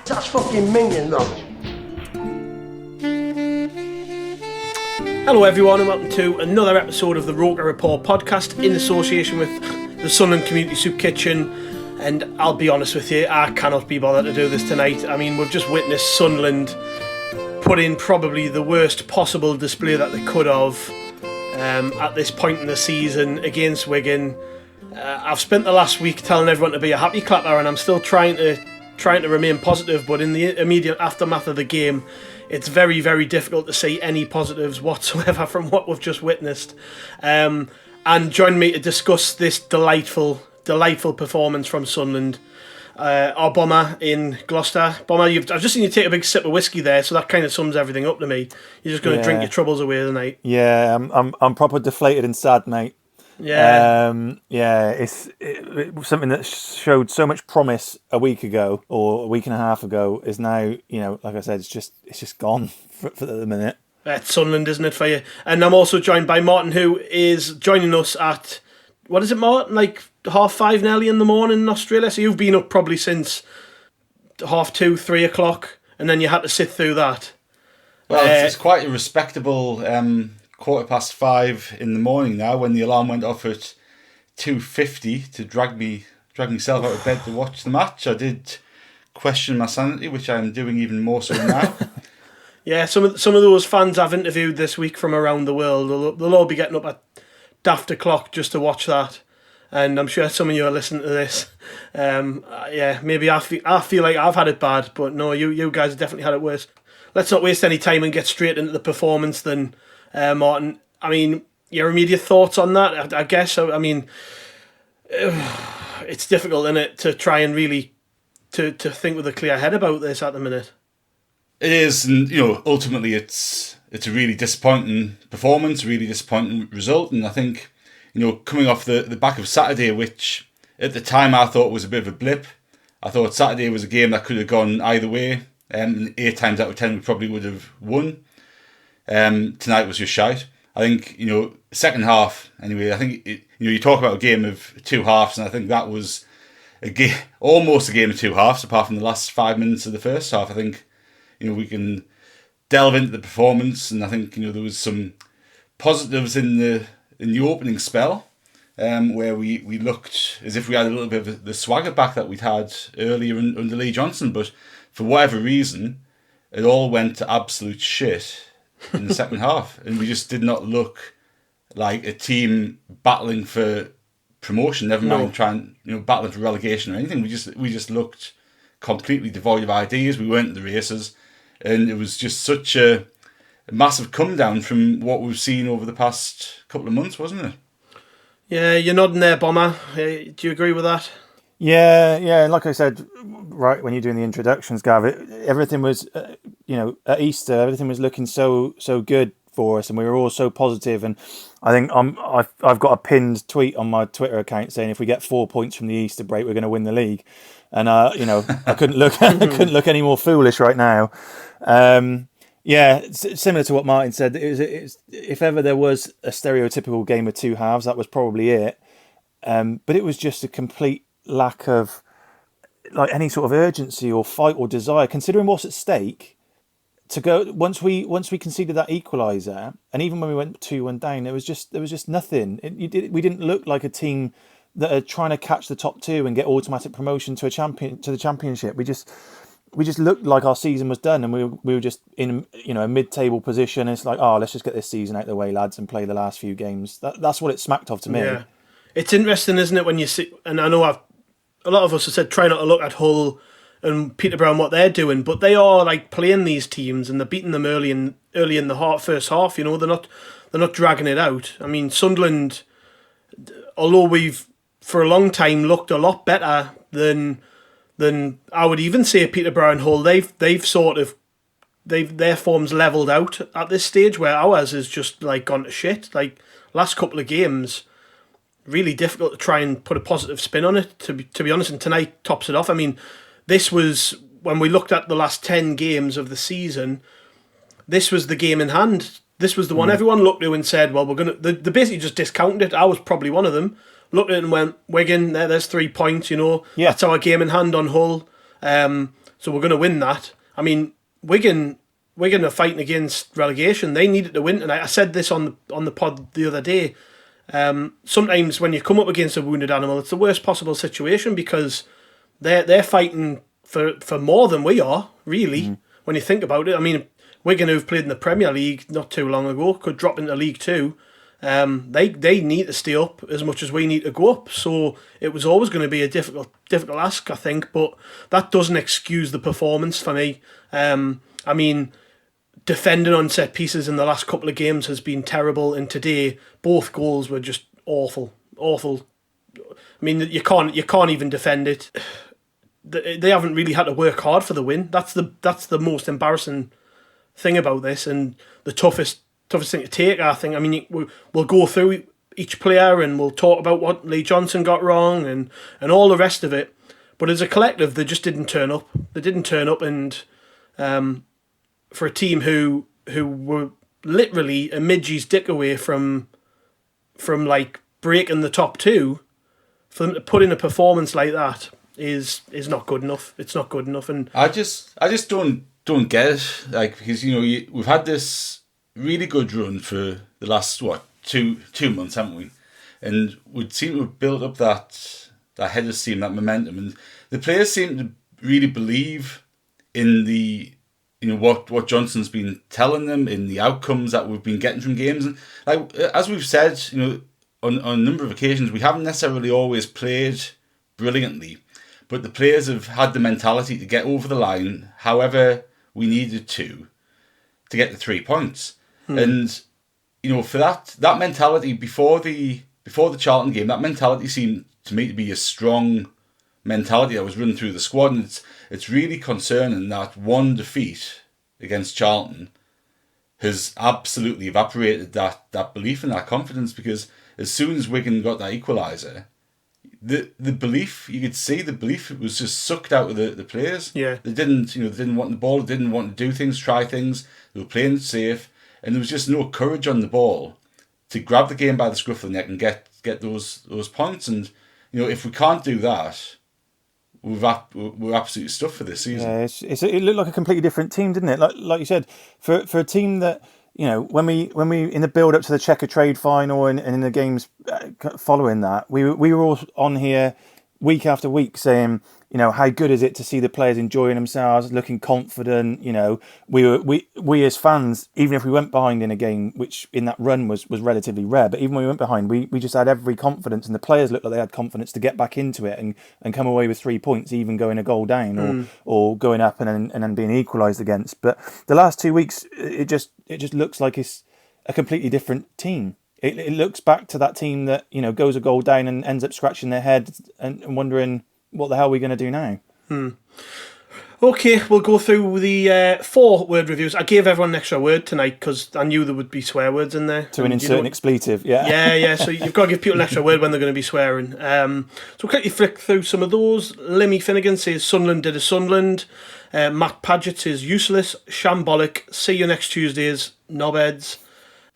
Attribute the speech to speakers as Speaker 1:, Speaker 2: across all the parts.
Speaker 1: That's fucking minging, though.
Speaker 2: Hello everyone and welcome to another episode of the ROKER RAPPORT podcast in association with the Sunderland Community Soup Kitchen. And I'll be honest with you, I cannot be bothered to do this tonight. I mean, we've just witnessed Sunderland put in probably the worst possible display that they could have at this point in the season against Wigan. I've spent the last week telling everyone to be a happy clapper, and I'm still trying to remain positive, but in the immediate aftermath of the game, it's very, very difficult to see any positives whatsoever from what we've just witnessed. And join me to discuss this delightful performance from Sunderland. Our bomber in Gloucester. Bomber, I've just seen you take a big sip of whiskey there, so that kind of sums everything up to me. You're just going to drink your troubles away tonight.
Speaker 3: Yeah, I'm proper deflated and sad, mate.
Speaker 2: Yeah.
Speaker 3: It's something that showed so much promise a week ago or a week and a half ago is now, like I said, it's just gone for the minute.
Speaker 2: It's Sunderland, isn't it, for you? And I'm also joined by Martin, who is joining us at, what is it, Martin? Like 5:30 nearly in the morning in Australia. So you've been up probably since 2:30, 3 o'clock, and then you had to sit through that.
Speaker 4: Well, it's quite a respectable 5:15 in the morning now, when the alarm went off at 2:50 to drag myself out of bed to watch the match. I did question my sanity, which I'm doing even more so now.
Speaker 2: Yeah, some of those fans I've interviewed this week from around the world, they'll all be getting up at daft o'clock just to watch that. And I'm sure some of you are listening to this. Maybe I feel like I've had it bad, but no, you guys have definitely had it worse. Let's not waste any time and get straight into the performance then, Martin. I mean, your immediate thoughts on that, I guess. I mean, it's difficult, isn't it, to try and really to think with a clear head about this at the minute.
Speaker 4: It is, and ultimately it's a really disappointing performance, really disappointing result, and I think coming off the back of Saturday, which at the time I thought was a bit of a blip. I thought Saturday was a game that could have gone either way. 8 times out of 10 we probably would have won. Tonight was just shite. I think second half anyway. I think you talk about a game of two halves, and I think that was almost a game of two halves, apart from the last 5 minutes of the first half. I think we can delve into the performance, and I think there was some positives in the opening spell, where we looked as if we had a little bit of the swagger back that we'd had earlier under Lee Johnson, but for whatever reason, it all went to absolute shit in the second half, and we just did not look like a team battling for promotion. Never mind trying, battling for relegation or anything. We just looked completely devoid of ideas. We weren't in the races, and it was just such a massive come down from what we've seen over the past couple of months, wasn't it? Yeah,
Speaker 2: you're nodding there, Bomber. Do you agree with that?
Speaker 3: Yeah. Like I said, right when you're doing the introductions, Gav, everything was, at Easter, everything was looking so good for us, and we were all so positive. And I think I've got a pinned tweet on my Twitter account saying if we get 4 points from the Easter break, we're going to win the league. And I couldn't look any more foolish right now. Similar to what Martin said, if ever there was a stereotypical game of two halves, that was probably it. But it was just a complete lack of like any sort of urgency or fight or desire, considering what's at stake. To go once we conceded that equaliser, and even when we went 2-1 down, there was just nothing. We didn't look like a team that are trying to catch the top two and get automatic promotion to the championship. We just looked like our season was done, and we were just in a mid-table position. It's like, let's just get this season out of the way, lads, and play the last few games. That's what it smacked of to me.
Speaker 2: Yeah, it's interesting, isn't it, when you see? And I know a lot of us have said try not to look at Hull and Peterborough and what they're doing, but they are like playing these teams and they're beating them early in the first half. They're not dragging it out. I mean, Sunderland, although we've for a long time looked a lot better than I would even say Peterborough and Hull, their form's levelled out at this stage, where ours is just like gone to shit. Like last couple of games, really difficult to try and put a positive spin on it, to be honest, and tonight tops it off. I mean, this was, when we looked at the last 10 games of the season, this was the game in hand. This was the one everyone looked to and said, well, they basically just discounted it. I was probably one of them. Looked at it and went, Wigan, there's 3 points, That's our game in hand on Hull. so we're going to win that. I mean, Wigan are fighting against relegation. They needed to win tonight. I said this on the pod the other day. Sometimes when you come up against a wounded animal, it's the worst possible situation because they're fighting for more than we are, really, when you think about it. I mean, Wigan, who've played in the Premier League not too long ago, could drop into League Two. They need to stay up as much as we need to go up. So it was always going to be a difficult ask, I think. But that doesn't excuse the performance for me. I mean, defending on set pieces in the last couple of games has been terrible, and today both goals were just awful. I mean, you can't even defend it. They haven't really had to work hard for the win. That's the most embarrassing thing about this, and the toughest thing to take, I think. I mean, we'll go through each player and we'll talk about what Lee Johnson got wrong and all the rest of it. But as a collective, they just didn't turn up. They didn't turn up, and for a team who were literally a midgie's dick away from like breaking the top two, for them to put in a performance like that is not good enough. It's not good enough, and
Speaker 4: I just don't get it. Like, because we've had this really good run for the last two months, haven't we? And we seem to have built up that head of steam, that momentum, and the players seem to really believe in the what Johnson's been telling them, in the outcomes that we've been getting from games. And like as we've said, on a number of occasions, we haven't necessarily always played brilliantly, but the players have had the mentality to get over the line however we needed to get the 3 points. And for that mentality before the Charlton game, that mentality seemed to me to be a strong mentality that was running through the squad, and it's really concerning that one defeat against Charlton has absolutely evaporated that belief and that confidence, because as soon as Wigan got that equaliser, the belief, you could see the belief, it was just sucked out of the players.
Speaker 2: Yeah.
Speaker 4: They didn't want the ball, they didn't want to do things, try things, they were playing safe, and there was just no courage on the ball to grab the game by the scruff of the neck and get those points. And if we can't do that, we're absolutely stuffed for this season.
Speaker 3: Yeah, it looked like a completely different team, didn't it? Like you said, for a team that when we in the build up to the Checker Trade final and in the games following that, we were all on here week after week saying, how good is it to see the players enjoying themselves, looking confident. We as fans, even if we went behind in a game, which in that run was relatively rare, but even when we went behind, we just had every confidence, and the players looked like they had confidence to get back into it and come away with 3 points, even going a goal down or going up and then being equalised against. But the last 2 weeks, it just looks like it's a completely different team. It looks back to that team that goes a goal down and ends up scratching their head and wondering, what the hell are we going to do now?
Speaker 2: Okay, we'll go through the 4-word reviews. I gave everyone an extra word tonight because I knew there would be swear words in there.
Speaker 3: To insert an expletive, yeah.
Speaker 2: Yeah, so you've got to give people an extra word when they're going to be swearing. So we'll quickly flick through some of those. Lemmy Finnegan says, Sunderland did a Sunderland. Matt Paget says, useless, shambolic, see you next Tuesdays, knobheads.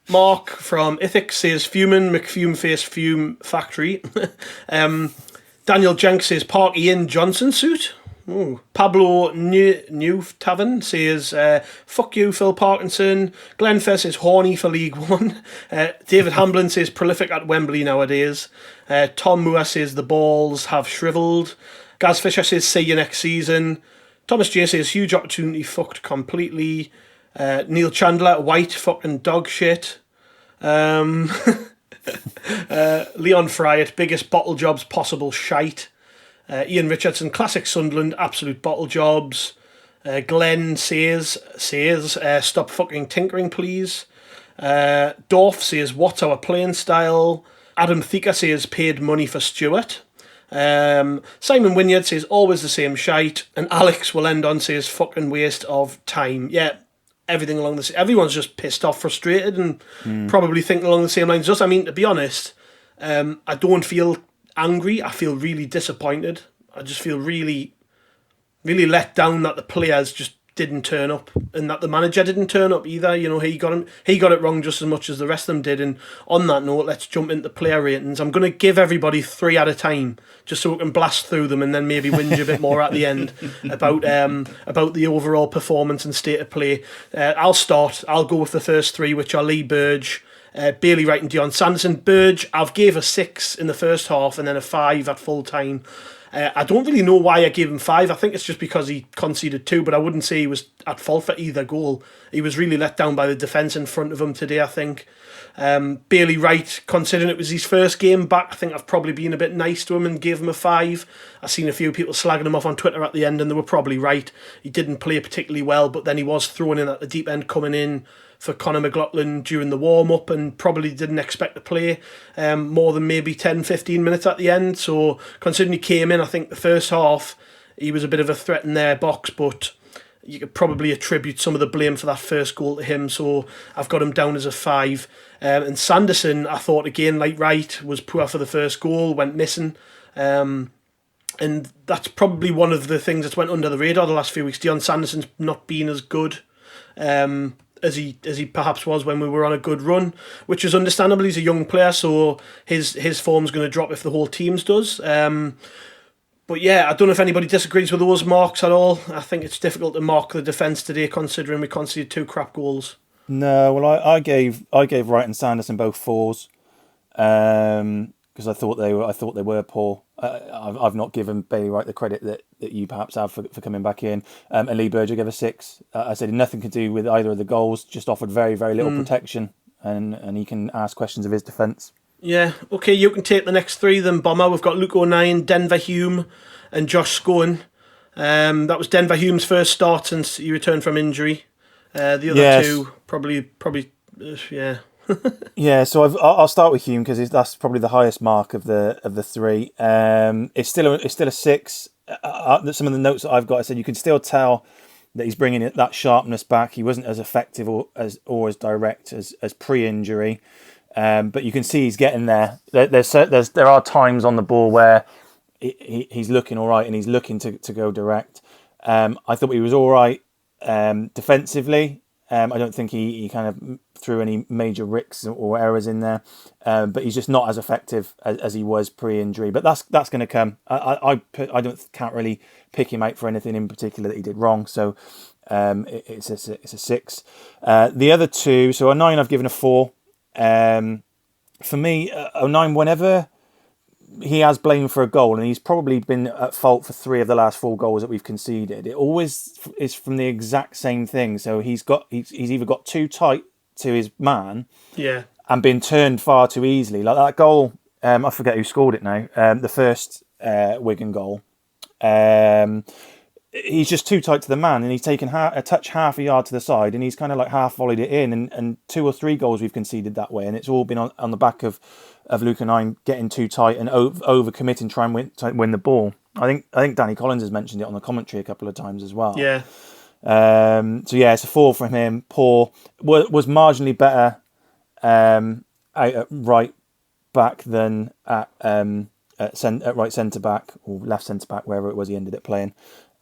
Speaker 2: Mark from Ithic says, fuming, McFume face, fume factory. Daniel Jenks says, Parky in Johnson suit. Ooh. Pablo New Tavern says, fuck you, Phil Parkinson. Glenn Fess says, horny for League One. David Hamblin says, prolific at Wembley nowadays. Tom Moore says, the balls have shriveled. Gaz Fisher says, see you next season. Thomas J says, huge opportunity fucked completely. Neil Chandler, white fucking dog shit. Leon Fryatt, biggest bottle jobs possible shite. Ian Richardson, classic Sunderland, absolute bottle jobs. Glenn says, stop fucking tinkering, please. Dorf says, what's our playing style? Adam Thika says, paid money for Stewart. Simon Wynyard says, always the same shite. And Alex will end on says, fucking waste of time. Yeah, everything along this. Everyone's just pissed off, frustrated, and probably thinking along the same lines as us. I mean, to be honest, I don't feel angry. I feel really disappointed. I just feel really, really let down that the players just didn't turn up, and that the manager didn't turn up either. You know, he got it wrong just as much as the rest of them did. And on that note, let's jump into player ratings. I'm going to give everybody 3 at a time, just so we can blast through them, and then maybe whinge a bit more at the end about the overall performance and state of play. I'll start. I'll go with the first 3, which are Lee Burge, Bailey Wright and Dion Sanderson. Burge, I've gave a 6 in the first half and then a 5 at full time. I don't really know why I gave him 5. I think it's just because he conceded 2, but I wouldn't say he was at fault for either goal. He was really let down by the defence in front of him today, I think. Bailey Wright, considering it was his first game back, I think I've probably been a bit nice to him and gave him a 5. I've seen a few people slagging him off on Twitter at the end, and they were probably right. He didn't play particularly well, but then he was thrown in at the deep end, coming in for Conor McLaughlin during the warm-up, and probably didn't expect to play more than maybe 10-15 minutes at the end. So considering he came in, I think the first half he was a bit of a threat in their box, but you could probably attribute some of the blame for that first goal to him, so I've got him down as a 5. And Sanderson, I thought, again, like Wright, was poor for the first goal, went missing. And that's probably one of the things that's went under the radar the last few weeks. Dion Sanderson's not been as good as he perhaps was when we were on a good run, which is understandable. He's a young player, so his form's going to drop if the whole team's does. But yeah, I don't know if anybody disagrees with those marks at all. I think it's difficult to mark the defence today, considering we conceded 2 crap goals.
Speaker 3: No, well, I gave Wright and Sanderson both 4s, because I thought they were poor. I've not given Bailey Wright the credit that you perhaps have for coming back in. And Lee Burge, I gave a 6. I said nothing to do with either of the goals. Just offered very, very little protection, and he can ask questions of his defence.
Speaker 2: Yeah, okay, you can take the next 3 then, Bomber. We've got Luke O'Nien, Denver Hume and Josh Scowen. That was Denver Hume's first start since he returned from injury. The other 2, probably, yeah.
Speaker 3: Yeah, so I'll start with Hume because that's probably the highest mark of the 3. It's still a 6. Some of the notes that I've got, I said you can still tell that he's bringing that sharpness back. He wasn't as effective or as direct as pre-injury. But you can see he's getting there. There are times on the ball where he's looking all right and he's looking to go direct. I thought he was all right defensively. I don't think he kind of threw any major ricks or errors in there, but he's just not as effective as he was pre-injury. But that's going to come. I can't really pick him out for anything in particular that he did wrong. So it's a 6. The other 2, so a 9 I've given a 4. For me, O'Nien, whenever he has blamed for a goal, and he's probably been at fault for 3 of the last 4 goals that we've conceded, it always is from the exact same thing. So he's either got too tight to his man,
Speaker 2: yeah,
Speaker 3: and been turned far too easily. Like that goal, I forget who scored it now. The first Wigan goal. He's just too tight to the man, and he's taken a touch half a yard to the side, and he's kind of like half volleyed it in, and 2 or 3 goals we've conceded that way, and it's all been on the back of Luke O'Nien getting too tight and over committing, trying to win the ball. I think Danny Collins has mentioned it on the commentary a couple of times as well.
Speaker 2: Yeah.
Speaker 3: So yeah, it's a 4 from him. Poor was marginally better out at right back than at right centre back or left centre back, wherever it was he ended up playing.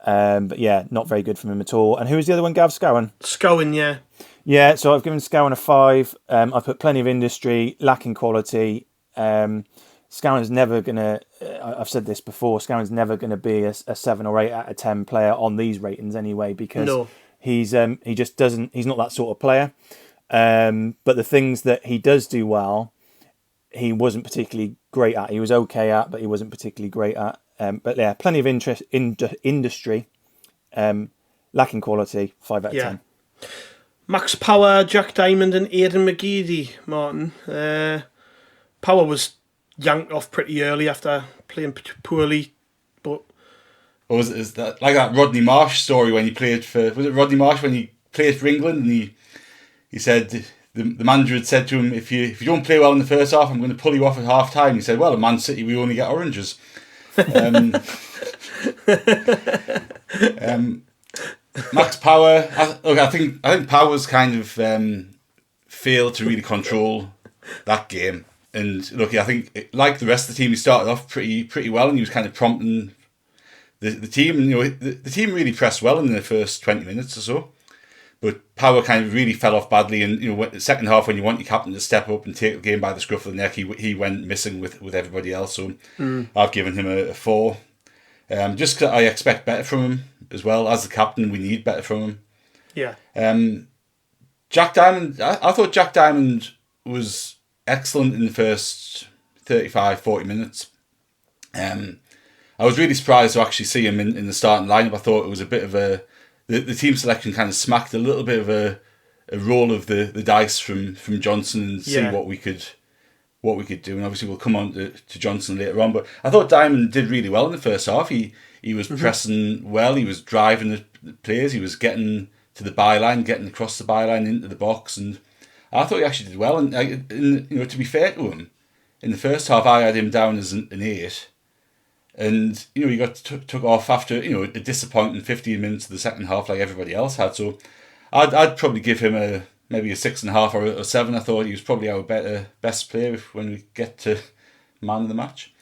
Speaker 3: But yeah, not very good from him at all. And who was the other one? Gav? Scowen?
Speaker 2: Scowen, yeah.
Speaker 3: Yeah, so I've given Scowen a 5. I've put plenty of industry, lacking quality. Scowen's never going to, I've said this before, Scowen's never going to be a 7 or 8 out of 10 player on these ratings anyway, because he just doesn't, he's not that sort of player. But the things that he does do well, he wasn't particularly great at. He was okay at, but he wasn't particularly great at. But yeah, plenty of interest in industry, lacking quality, 5 out of 10.
Speaker 2: Max Power, Jack Diamond and Aidan McGeady, Martin. Power was yanked off pretty early after playing poorly, but...
Speaker 4: Or is that like that Rodney Marsh story when he played for... Was it Rodney Marsh when he played for England, and he said... The manager had said to him, if you don't play well in the first half, I'm going to pull you off at half time. He said, well, at Man City we only get oranges. Max Power, I think Power's kind of failed to really control that game. And look, I think like the rest of the team, he started off pretty well, and he was kind of prompting the team, the team really pressed well in the first 20 minutes or so. But Power kind of really fell off badly, and the second half, when you want your captain to step up and take the game by the scruff of the neck, he went missing with everybody else. So I've given him a 4. Just 'cause I expect better from him as well. As the captain, we need better from him.
Speaker 2: Yeah.
Speaker 4: Jack Diamond, I thought Jack Diamond was excellent in the first 35, 40 minutes. I was really surprised to actually see him in the starting lineup. I thought it was a bit of the team selection kind of smacked a little bit of a roll of the dice from Johnson and see what we could do. And obviously we'll come on to Johnson later on. But I thought Diamond did really well in the first half. He was pressing well. He was driving the players. He was getting to the byline, getting across the byline into the box, and I thought he actually did well. And to be fair to him, in the first half I had him down as an 8. And he got took off after a disappointing 15 minutes of the second half, like everybody else had. So I'd probably give him maybe a 6.5 or a 7. I thought he was probably our best player when we get to man of the match.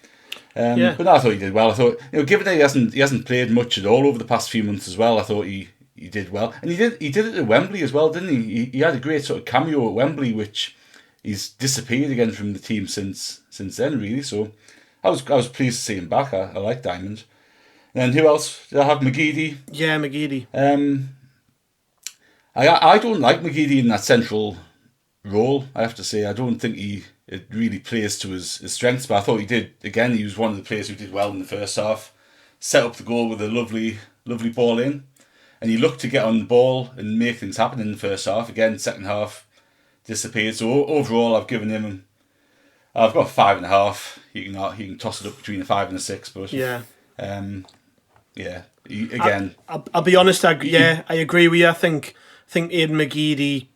Speaker 4: But no, I thought he did well. I thought given that he hasn't played much at all over the past few months as well, I thought he did well, and he did it at Wembley as well, didn't he? He had a great sort of cameo at Wembley, which he's disappeared again from the team since then, really. So I was pleased to see him back. I like Diamond. And then who else? Did I have McGeady?
Speaker 2: Yeah, McGeady.
Speaker 4: I don't like McGeady in that central role, I have to say. I don't think it really plays to his strengths, but I thought he did. Again, he was one of the players who did well in the first half. Set up the goal with a lovely ball in. And he looked to get on the ball and make things happen in the first half. Again, second half disappeared. So overall, I've given him... I've got 5.5. You can toss it up between a 5 and a 6, but again,
Speaker 2: I'll be honest. I agree with you. I think Aidan McGeady,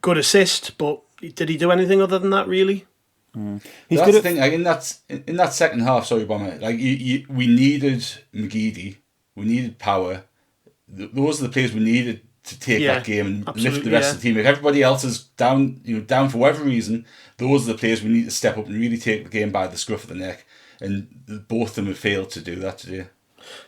Speaker 2: good assist, but did he do anything other than that? Really?
Speaker 3: He's
Speaker 4: that's
Speaker 3: good
Speaker 4: the thing. Like, in that second half, sorry, Bomber. Like we needed McGeady, we needed Power. Those are the players we needed to take that game and lift the rest of the team. If everybody else is down for whatever reason, those are the players we need to step up and really take the game by the scruff of the neck. And both of them have failed to do that today.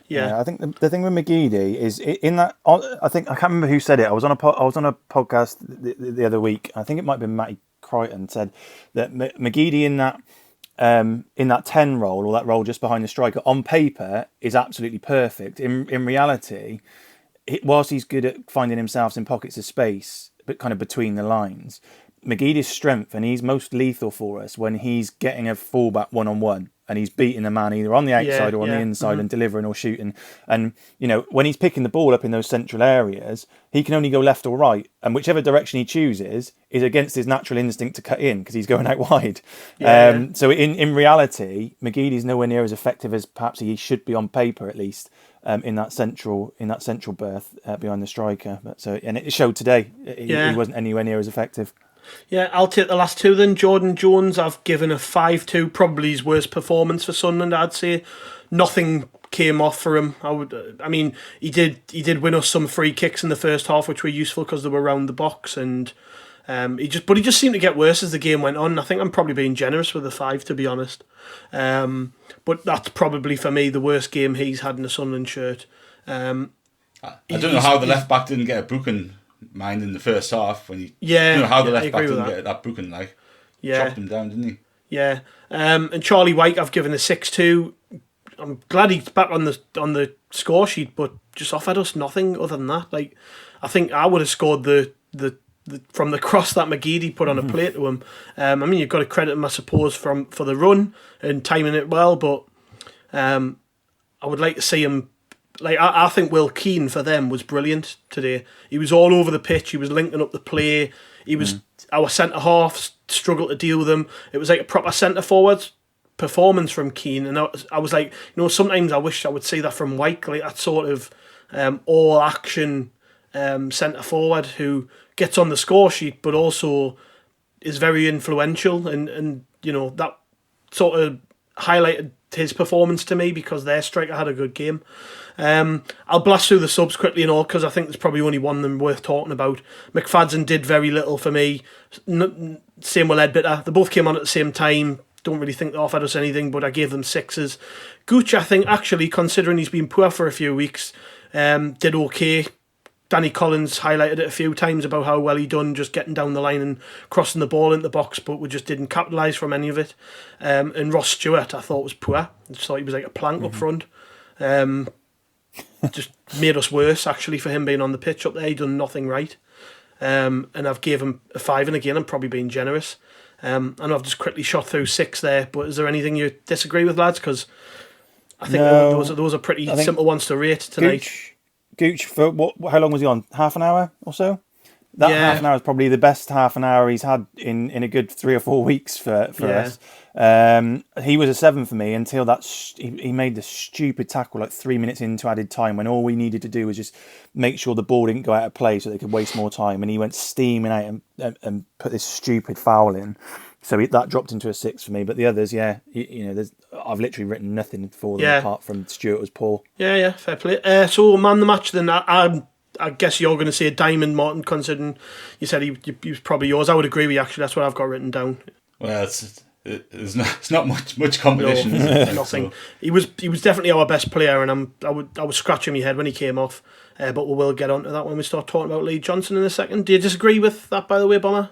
Speaker 3: Yeah, I think the thing with McGeady is in that. I think I can't remember who said it. I was on a podcast the other week. I think it might have been Matty Crichton said that McGeady in that 10 role, or that role just behind the striker, on paper is absolutely perfect. In reality, whilst he's good at finding himself in pockets of space, but kind of between the lines, McGeady's strength, and he's most lethal for us when he's getting a fullback one-on-one and he's beating the man either on the outside or on the inside and delivering or shooting. And, when he's picking the ball up in those central areas, he can only go left or right. And whichever direction he chooses is against his natural instinct to cut in because he's going out wide. So in reality, McGeady's nowhere near as effective as perhaps he should be on paper, at least. In that central berth behind the striker, and it showed today. He wasn't anywhere near as effective.
Speaker 2: Yeah, I'll take the last two then. Jordan Jones, I've given a 5-2, probably his worst performance for Sunderland. I'd say nothing came off for him. He did win us some free kicks in the first half, which were useful because they were around the box, and he just seemed to get worse as the game went on. I think I'm probably being generous with the 5, to be honest. But that's probably for me the worst game he's had in a Sunderland shirt.
Speaker 4: I don't know how the left back didn't get a booking mind in the first half when he. I don't know how the left back didn't get that booking, like chopped him down, didn't he? Yeah.
Speaker 2: And Charlie White, I've given a 6-2. I'm glad he's back on the score sheet, but just offered us nothing other than that. Like, I think I would have scored the from the cross that McGeady put on a plate to him. You've got to credit him, I suppose, for the run and timing it well, but I would like to see him. Like, I think Will Keane for them was brilliant today. He was all over the pitch. He was linking up the play. He was our centre half struggled to deal with him. It was like a proper centre forward performance from Keane, and I was like, sometimes I wish I would see that from White, like that sort of all action centre forward who gets on the score sheet, but also is very influential, and that sort of highlighted his performance to me because their striker had a good game. I'll blast through the subs quickly and all because I think there's probably only one of them worth talking about. McFadden did very little for me. Same with Ledbetter. They both came on at the same time. don't really think they offered us anything, but I gave them 6s. Gooch, I think, actually, considering he's been poor for a few weeks, did okay. Danny Collins highlighted it a few times about how well he done just getting down the line and crossing the ball into the box, but we just didn't capitalise from any of it. And Ross Stewart, I thought, was poor. I just thought he was like a plank up front. Just made us worse, actually, for him being on the pitch up there. He done nothing right. And I've gave him a 5, and again, I'm probably being generous. I know I've just quickly shot through 6 there, but is there anything you disagree with, lads? Because I think those are pretty simple ones to rate tonight.
Speaker 3: Gooch, for how long was he on? Half an hour or so? That half an hour is probably the best half an hour he's had in a good 3 or 4 weeks for us. He was a 7 for me until he made the stupid tackle like 3 minutes into added time when all we needed to do was just make sure the ball didn't go out of play so they could waste more time, and he went steaming out and put this stupid foul in. So that dropped into a 6 for me. But the others, I've literally written nothing for them apart from Stuart was poor.
Speaker 2: Yeah, fair play. So man the match then, I guess you're going to say Diamond, Martin, considering you said he was probably yours. I would agree with you, actually. That's what I've got written down. Well,
Speaker 4: it's not much competition.
Speaker 2: No, nothing. So. He was definitely our best player, and I was scratching my head when he came off. But we will get onto that when we start talking about Lee Johnson in a second. Do you disagree with that, by the way, Bomber?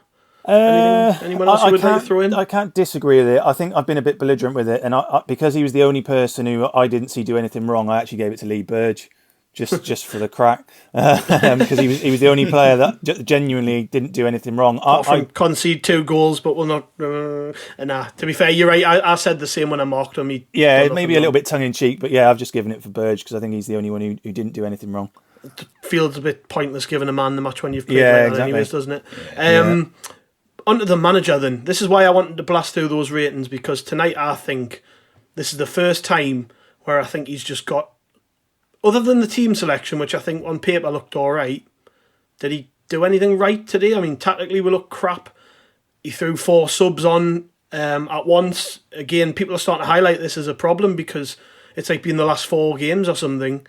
Speaker 2: Anyone else you would like to throw in?
Speaker 3: I can't disagree with it. I think I've been a bit belligerent with it, and because he was the only person who I didn't see do anything wrong, I actually gave it to Lee Burge, just for the crack, because he was the only player that genuinely didn't do anything wrong. I
Speaker 2: concede 2 goals, but we'll not. To be fair, you're right. I said the same when I marked him.
Speaker 3: Maybe a little bit tongue in cheek, but I've just given it for Burge because I think he's the only one who didn't do anything wrong.
Speaker 2: It feels a bit pointless giving a man the match when you've played like that anyways, doesn't it? Onto the manager then. This is why I wanted to blast through those ratings, because tonight I think this is the first time where I think he's just got, other than the team selection, which I think on paper looked alright, did he do anything right today? I mean, tactically we look crap. He threw 4 subs on at once. Again, people are starting to highlight this as a problem because it's like been the last 4 games or something.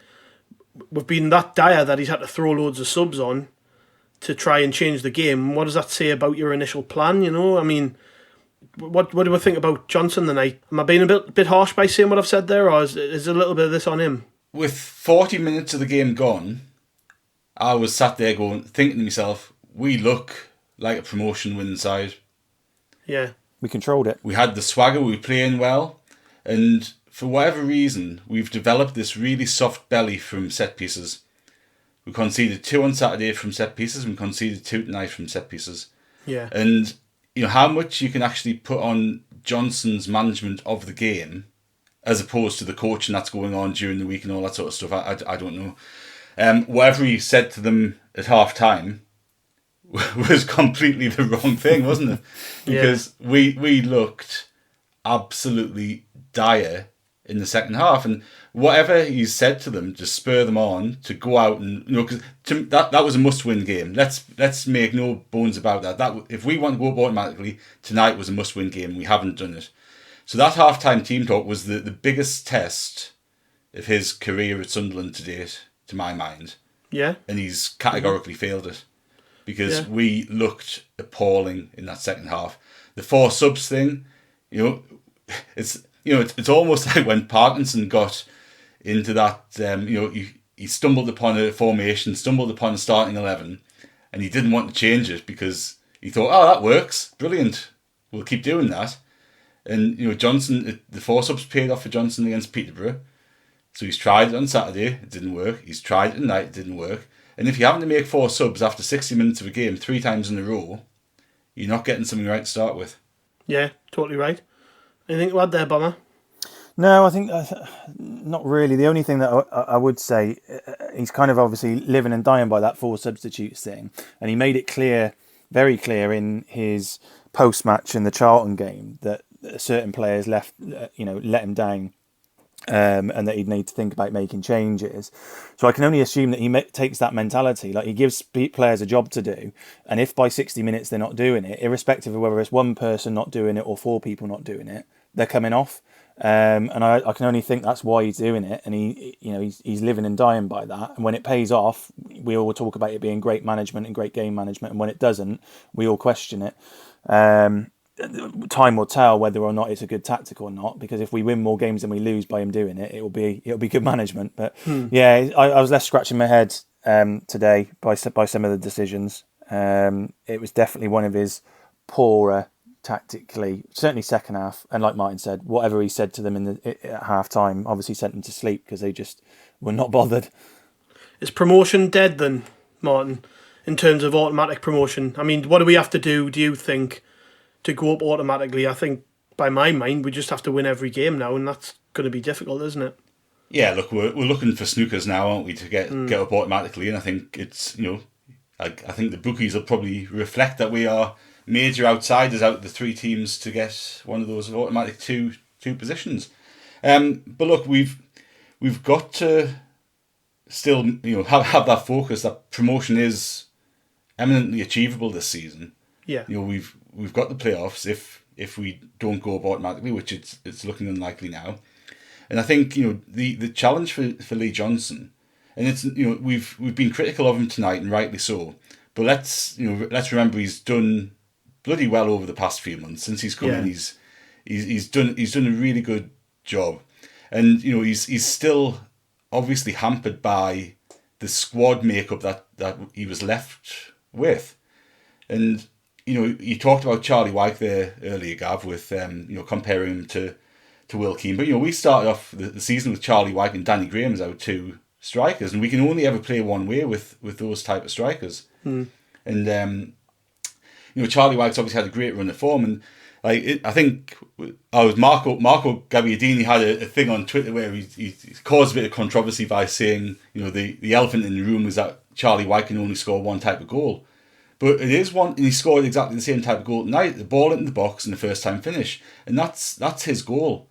Speaker 2: We've been that dire that he's had to throw loads of subs on to try and change the game. What does that say about your initial plan, I mean, what do we think about Johnson tonight? Am I being a bit harsh by saying what I've said there, or is a little bit of this on him?
Speaker 4: With 40 minutes of the game gone, I was sat there thinking to myself, we look like a promotion winning side.
Speaker 2: Yeah.
Speaker 3: We controlled it.
Speaker 4: We had the swagger, we were playing well, and for whatever reason, we've developed this really soft belly from set pieces. We conceded 2 on Saturday from set pieces, and we conceded 2 tonight from set pieces.
Speaker 2: Yeah.
Speaker 4: And how much you can actually put on Johnson's management of the game as opposed to the coaching that's going on during the week and all that sort of stuff, I don't know. Whatever he said to them at half time was completely the wrong thing, wasn't it? Because we looked absolutely dire in the second half, and whatever he said to them to spur them on to go out and because that was a must-win game. Let's make no bones about that. That if we want to go up automatically, tonight was a must-win game. We haven't done it. So that half-time team talk was the biggest test of his career at Sunderland to date, to my mind.
Speaker 2: Yeah, and
Speaker 4: he's categorically failed it because we looked appalling in that second half. The 4 subs thing, it's almost like when Parkinson got into that, he stumbled upon a formation, stumbled upon a starting 11, and he didn't want to change it because he thought, that works, brilliant, we'll keep doing that. And, Johnson, the 4 subs paid off for Johnson against Peterborough. So he's tried it on Saturday, it didn't work. He's tried it tonight, it didn't work. And if you happen to make 4 subs after 60 minutes of a game 3 times in a row, you're not getting something right to start with.
Speaker 2: Yeah, totally right. Anything to add there, Bomber?
Speaker 3: No, I think not really. The only thing that I would say, he's kind of obviously living and dying by that 4 substitutes thing. And he made it clear, very clear in his post-match in the Charlton game that certain players let him down. And that he'd need to think about making changes. So I can only assume that he takes that mentality. Like, he gives players a job to do, and if by 60 minutes they're not doing it, irrespective of whether it's 1 person not doing it or 4 people not doing it, they're coming off. And I can only think that's why he's doing it, and he's living and dying by that. And when it pays off, we all talk about it being great management and great game management, and when it doesn't, we all question it. time will tell whether or not it's a good tactic or not. Because if we win more games than we lose by him doing it, it'll be good management. But yeah, I was left scratching my head today by some of the decisions. It was definitely one of his poorer tactically, certainly second half. And like Martin said, whatever he said to them at half time obviously sent them to sleep because they just were not bothered.
Speaker 2: Is promotion dead then, Martin, in terms of automatic promotion? I mean, what do we have to do you think, to go up automatically? I think, by my mind, we just have to win every game now, and that's going to be difficult, isn't it?
Speaker 4: Yeah, look, we're looking for snookers now, aren't we, to get up automatically, and I think it's, I think the bookies will probably reflect that we are major outsiders out of the three teams to get one of those automatic two positions. But look, we've got to still, have that focus that promotion is eminently achievable this season.
Speaker 2: Yeah.
Speaker 4: We've got the playoffs if we don't go up automatically, which it's looking unlikely now. And I think the challenge for Lee Johnson, and it's we've been critical of him tonight, and rightly so. But let's remember he's done bloody well over the past few months since he's come in. He's done a really good job, and he's still obviously hampered by the squad makeup that he was left with. And you talked about Charlie Wyke there earlier, Gav, with comparing him to Will Keane. But we started off the season with Charlie Wyke and Danny Graham as our two strikers, and we can only ever play one way with those type of strikers. And Charlie Wyke's obviously had a great run of form, and I think Marco Gabbiadini had a thing on Twitter where he caused a bit of controversy by saying the elephant in the room was that Charlie Wyke can only score one type of goal. But it is one, and he scored exactly the same type of goal tonight. The ball into the box and the first time finish, and that's his goal.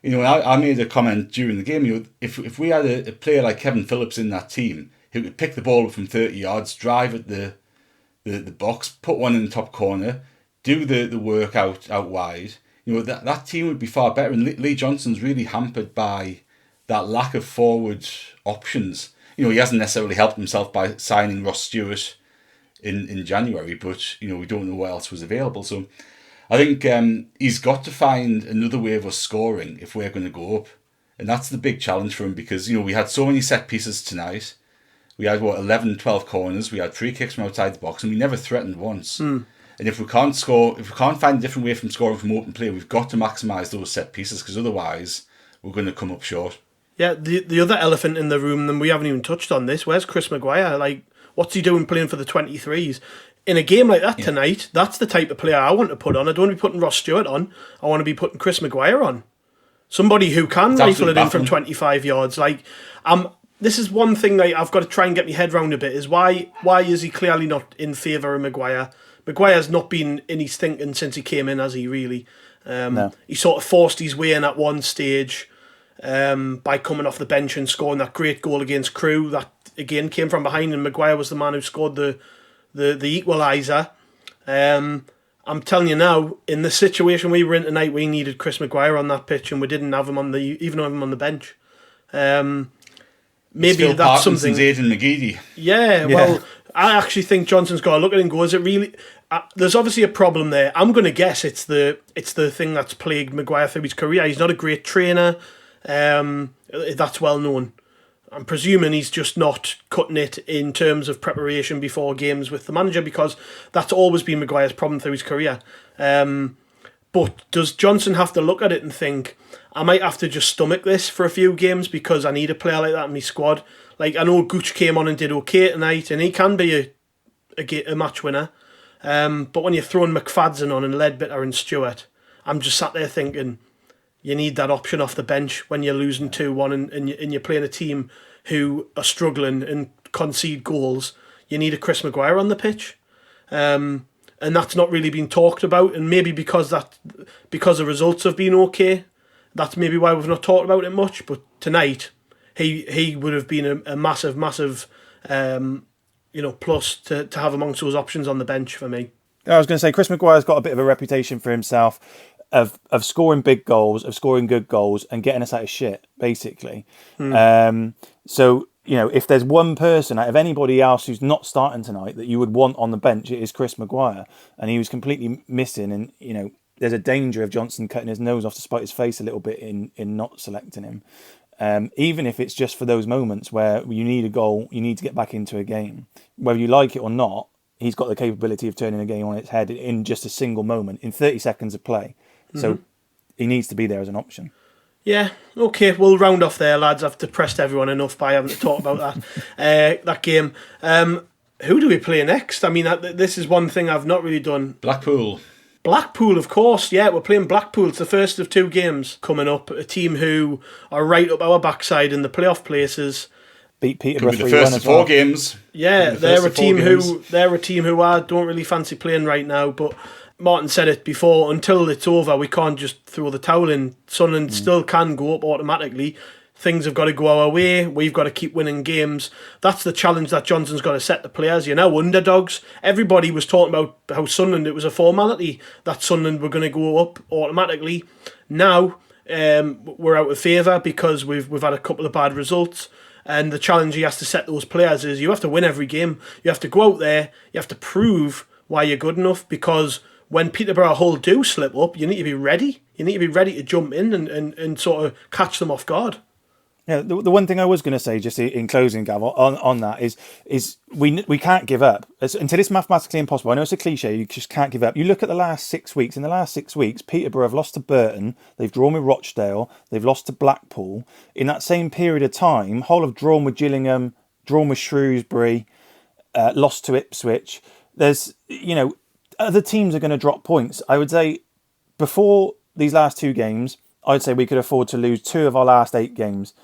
Speaker 4: I made a comment during the game. If we had a player like Kevin Phillips in that team, who could pick the ball up from 30 yards, drive at the box, put one in the top corner, do the work out wide, that team would be far better. And Lee Johnson's really hampered by that lack of forward options. He hasn't necessarily helped himself by signing Ross Stewart in January, but we don't know what else was available. So I think he's got to find another way of us scoring if we're going to go up, and that's the big challenge for him, because we had so many set pieces tonight. We had 11, 12 corners. We had free kicks from outside the box, and we never threatened once. And if we can't find a different way from scoring from open play, we've got to maximise those set pieces, because otherwise we're going to come up short. Yeah,
Speaker 2: the other elephant in the room, and we haven't even touched on this. Where's Chris Maguire? What's he doing playing for the 23s? In a game like that tonight, that's the type of player I want to put on. I don't want to be putting Ross Stewart on. I want to be putting Chris Maguire on. Somebody who can rifle it in from 25 yards. This is one thing that I've got to try and get my head round a bit, is why is he clearly not in favour of Maguire? Maguire's not been in his thinking since he came in, has he, really? No. He sort of forced his way in at one stage by coming off the bench and scoring that great goal against Crewe that, again, came from behind, and Maguire was the man who scored the equaliser. I'm telling you now, in the situation we were in tonight, we needed Chris Maguire on that pitch, and we didn't have him on the bench. Maybe
Speaker 4: Phil
Speaker 2: that's
Speaker 4: Parkinson's
Speaker 2: something.
Speaker 4: Aidan McGeady.
Speaker 2: Yeah, well, I actually think Johnson's got to look at it and go, is it really? There's obviously a problem there. I'm going to guess it's the thing that's plagued Maguire through his career. He's not a great trainer. That's well known. I'm presuming he's just not cutting it in terms of preparation before games with the manager, because that's always been Maguire's problem through his career. But does Johnson have to look at it and think, I might have to just stomach this for a few games because I need a player like that in my squad? I know Gooch came on and did okay tonight, and he can be a match winner. But when you're throwing McFadden on and Ledbetter and Stewart, I'm just sat there thinking, you need that option off the bench when you're losing 2-1 and you're playing a team who are struggling and concede goals. You need a Chris Maguire on the pitch. And that's not really been talked about, and maybe because the results have been okay, that's maybe why we've not talked about it much. But tonight, he would have been a massive plus to have amongst those options on the bench for me.
Speaker 3: I was going to say, Chris Maguire's got a bit of a reputation for himself of scoring big goals, of scoring good goals, and getting us out of shit, basically. So if there's one person out of anybody else who's not starting tonight that you would want on the bench, it is Chris Maguire, and he was completely missing. And there's a danger of Johnson cutting his nose off to spite his face a little bit in not selecting him. Even if it's just for those moments where you need a goal, you need to get back into a game, whether you like it or not. He's got the capability of turning a game on its head in just a single moment, in 30 seconds of play. So he needs to be there as an option.
Speaker 2: Yeah, okay, we'll round off there, lads. I've depressed everyone enough by having to talk about that game. Who do we play next? I mean, this is one thing I've not really done. Blackpool, of course, yeah, we're playing Blackpool. It's the first of 2 games coming up. A team who are right up our backside in the playoff places.
Speaker 3: Beat Peterborough 3-1
Speaker 4: the first of 4 games.
Speaker 2: Yeah, they're a team who I don't really fancy playing right now, but Martin said it before, until it's over, we can't just throw the towel in. Sunderland still can go up automatically. Things have got to go our way. We've got to keep winning games. That's the challenge that Johnson's got to set the players. You're now underdogs. Everybody was talking about how Sunderland, it was a formality that Sunderland were going to go up automatically. Now, we're out of favour because we've had a couple of bad results. And the challenge he has to set those players is you have to win every game. You have to go out there. You have to prove why you're good enough, because when Peterborough Hull do slip up, you need to be ready. You need to be ready to jump in and sort of catch them off guard.
Speaker 3: Yeah, the one thing I was going to say, just in closing, Gav, on that is we can't give up. Until it's mathematically impossible. I know it's a cliche, you just can't give up. You look at the last 6 weeks. In the last 6 weeks, Peterborough have lost to Burton, they've drawn with Rochdale, they've lost to Blackpool. In that same period of time, Hull have drawn with Gillingham, drawn with Shrewsbury, lost to Ipswich. There's, other teams are going to drop points. I would say before these last 2 games, I'd say we could afford to lose 2 of our last 8 games.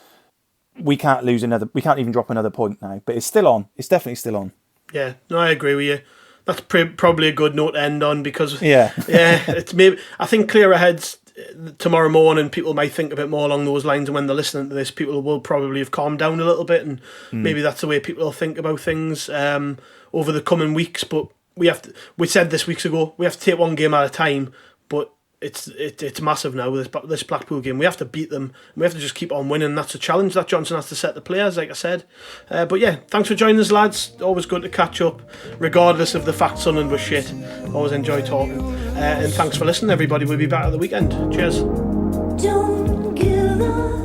Speaker 3: We can't lose another. We can't even drop another point now. But it's still on. It's definitely still on.
Speaker 2: Yeah, no, I agree with you. That's probably a good note to end on, because it's maybe, I think clearer heads tomorrow morning, people might think a bit more along those lines, and when they're listening to this, people will probably have calmed down a little bit, and maybe that's the way people will think about things over the coming weeks. But we said this weeks ago, we have to take one game at a time, but it's massive now, this Blackpool game. We have to beat them, and we have to just keep on winning. That's a challenge that Johnson has to set the players, like I said. But yeah, thanks for joining us, lads. Always good to catch up, regardless of the fact Sunderland was shit. Always enjoy talking. And thanks for listening, everybody. We'll be back at the weekend. Cheers.
Speaker 5: Don't give up.